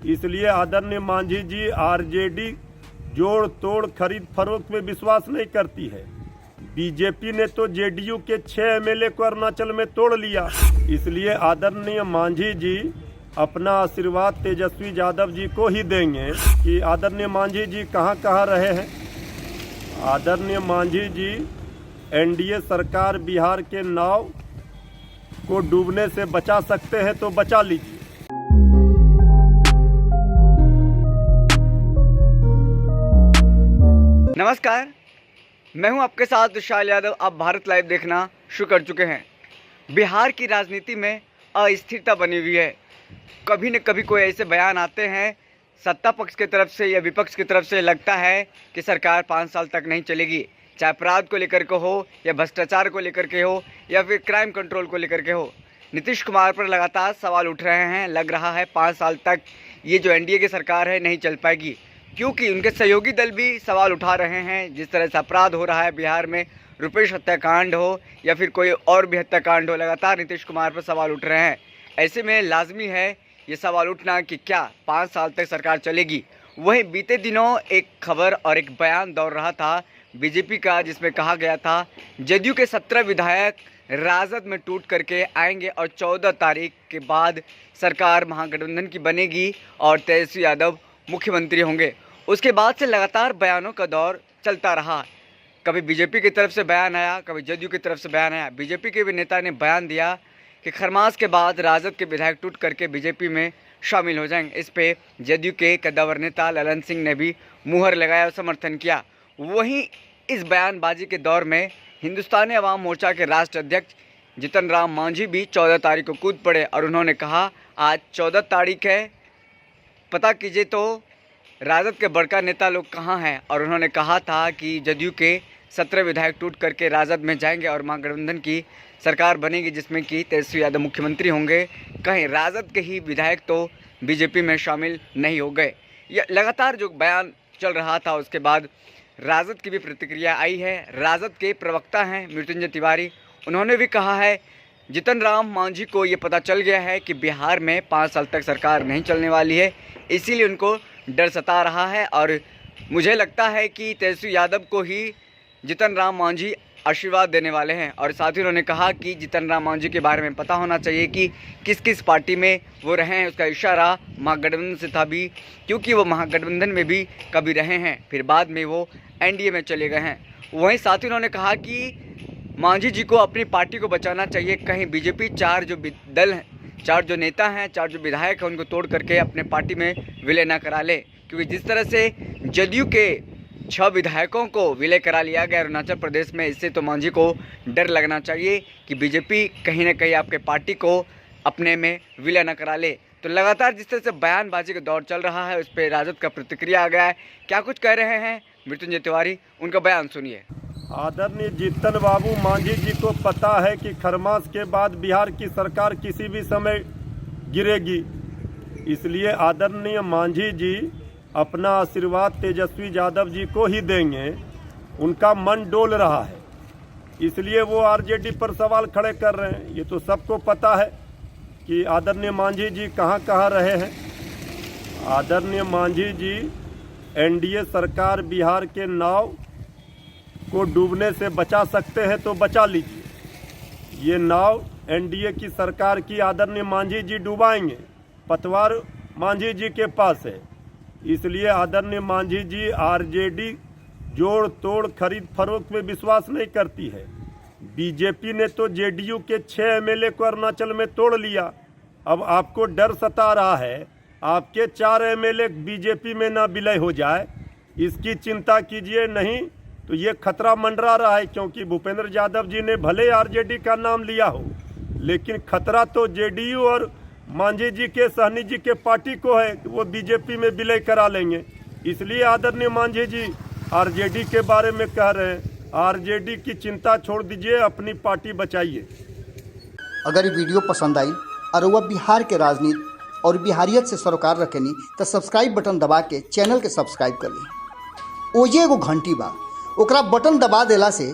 इसलिए आदरणीय मांझी जी आरजेडी जोड़ तोड़ खरीद फरोख्त में विश्वास नहीं करती है। बीजेपी ने तो जेडीयू के 6 एमएलए को अरुणाचल में तोड़ लिया। इसलिए आदरणीय मांझी जी अपना आशीर्वाद तेजस्वी यादव जी को ही देंगे कि आदरणीय मांझी जी कहाँ कहाँ रहे हैं। आदरणीय मांझी जी एनडीए सरकार बिहार के नाव को डूबने से बचा सकते हैं तो बचा लीजिए। नमस्कार, मैं हूं आपके साथ विशाल यादव। आप भारत लाइव देखना शुरू कर चुके हैं। बिहार की राजनीति में अस्थिरता बनी हुई है। कभी न कभी कोई ऐसे बयान आते हैं सत्ता पक्ष की तरफ से या विपक्ष की तरफ से, लगता है कि सरकार 5 साल तक नहीं चलेगी, चाहे अपराध को लेकर के हो या भ्रष्टाचार को लेकर के हो या फिर क्राइम कंट्रोल को लेकर के हो। नीतीश कुमार पर लगातार सवाल उठ रहे हैं। लग रहा है 5 साल तक ये जो एनडीए की सरकार है नहीं चल पाएगी, क्योंकि उनके सहयोगी दल भी सवाल उठा रहे हैं। जिस तरह से अपराध हो रहा है बिहार में, रुपेश हत्याकांड हो या फिर कोई और भी हत्याकांड हो, लगातार नीतीश कुमार पर सवाल उठ रहे हैं। ऐसे में लाजमी है ये सवाल उठना कि क्या 5 साल तक सरकार चलेगी। वहीं बीते दिनों एक खबर और एक बयान दौड़ रहा था बीजेपी का, जिसमें कहा गया था जदयू के 17 विधायक राजद में टूट करके आएंगे और 14 तारीख के बाद सरकार महागठबंधन की बनेगी और तेजस्वी यादव मुख्यमंत्री होंगे। उसके बाद से लगातार बयानों का दौर चलता रहा। कभी बीजेपी की तरफ से बयान आया, कभी जदयू की तरफ से बयान आया। बीजेपी के भी नेता ने बयान दिया कि खरमास के बाद राजद के विधायक टूट करके बीजेपी में शामिल हो जाएंगे। इस पे जदयू के कद्दावर नेता ललन सिंह ने भी मुहर लगाया और समर्थन किया। वहीं इस बयानबाजी के दौर में हिंदुस्तानी अवाम मोर्चा के राष्ट्रीय अध्यक्ष जीतन राम मांझी भी 14 तारीख को कूद पड़े और उन्होंने कहा आज 14 तारीख है, पता कीजिए तो राजद के बड़का नेता लोग कहाँ हैं। और उन्होंने कहा था कि जदयू के 17 विधायक टूट करके राजद में जाएंगे और महागठबंधन की सरकार बनेगी, जिसमें कि तेजस्वी यादव मुख्यमंत्री होंगे। कहीं राजद के ही विधायक तो बीजेपी में शामिल नहीं हो गए। यह लगातार जो बयान चल रहा था, उसके बाद राजद की भी प्रतिक्रिया आई है। राजद के प्रवक्ता हैं मृत्युंजय तिवारी, उन्होंने भी कहा है जीतन राम मांझी को ये पता चल गया है कि बिहार में 5 साल तक सरकार नहीं चलने वाली है, इसीलिए उनको डर सता रहा है। और मुझे लगता है कि तेजस्वी यादव को ही जीतन राम मांझी आशीर्वाद देने वाले हैं। और साथ ही उन्होंने कहा कि जीतन राम मांझी के बारे में पता होना चाहिए कि किस किस पार्टी में वो रहे हैं। उसका इशारा महागठबंधन से था भी, क्योंकि वो महागठबंधन में भी कभी रहे हैं, फिर बाद में वो एनडीए में चले गए हैं। वहीं साथ ही उन्होंने कहा कि मांझी जी को अपनी पार्टी को बचाना चाहिए। कहीं बीजेपी 4 जो दल हैं, 4 जो नेता हैं, 4 जो विधायक हैं, उनको तोड़ करके अपने पार्टी में विलय ना करा ले। क्योंकि जिस तरह से जदयू के 6 विधायकों को विलय करा लिया गया अरुणाचल प्रदेश में, इससे तो मांझी को डर लगना चाहिए कि बीजेपी कहीं ना कहीं आपके पार्टी को अपने में विलय न करा ले। तो लगातार जिस तरह से बयानबाजी का दौर चल रहा है, उस पर राजद का प्रतिक्रिया आ गया है। क्या कुछ कह रहे हैं मृत्युंजय तिवारी, उनका बयान सुनिए। आदरणीय जीतन बाबू मांझी जी को पता है कि खरमास के बाद बिहार की सरकार किसी भी समय गिरेगी। इसलिए आदरणीय मांझी जी अपना आशीर्वाद तेजस्वी यादव जी को ही देंगे। उनका मन डोल रहा है, इसलिए वो आरजेडी पर सवाल खड़े कर रहे हैं। ये तो सबको पता है कि आदरणीय मांझी जी कहाँ कहाँ रहे हैं। आदरणीय मांझी जी एनडीए सरकार बिहार के नाव को डूबने से बचा सकते हैं तो बचा लीजिए। ये नाव एनडीए की सरकार की आदरणीय मांझी जी डुबाएंगे। पतवार मांझी जी के पास है, इसलिए आदरणीय मांझी जी आरजेडी जोड़ तोड़ खरीद फरोख्त में विश्वास नहीं करती है। बीजेपी ने तो जेडीयू के 6 एमएलए को अरुणाचल में तोड़ लिया। अब आपको डर सता रहा है आपके 4 एमएलए बीजेपी में ना विलय हो जाए, इसकी चिंता कीजिए। नहीं तो ये खतरा मंडरा रहा है, क्योंकि भूपेंद्र यादव जी ने भले आरजेडी का नाम लिया हो, लेकिन खतरा तो जेडीयू और मांझी जी के, सहनी जी के पार्टी को है कि वो बीजेपी में विलय करा लेंगे। इसलिए आदरणीय मांझी जी आरजेडी के बारे में कह रहे हैं। आरजेडी की चिंता छोड़ दीजिए, अपनी पार्टी बचाइए। अगर ये वीडियो पसंद आई और वह बिहार के राजनीति और बिहारियत से सरोकार रखेनी तो सब्सक्राइब बटन दबा के चैनल के सब्सक्राइब कर ली। ओजे एगो घंटी बा, ओकरा बटन दबा देला से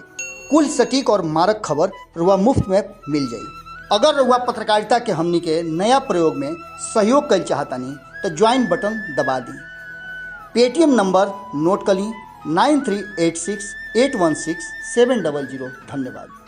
कुल सटीक और मारक खबर रुआ मुफ्त में मिल जाई। अगर रुआ पत्रकारिता के हमनी के नया प्रयोग में सहयोग कर चाहतानी तो ज्वाइन बटन दबा दी। पेटीएम नंबर नोट कर ली 9386816700। धन्यवाद।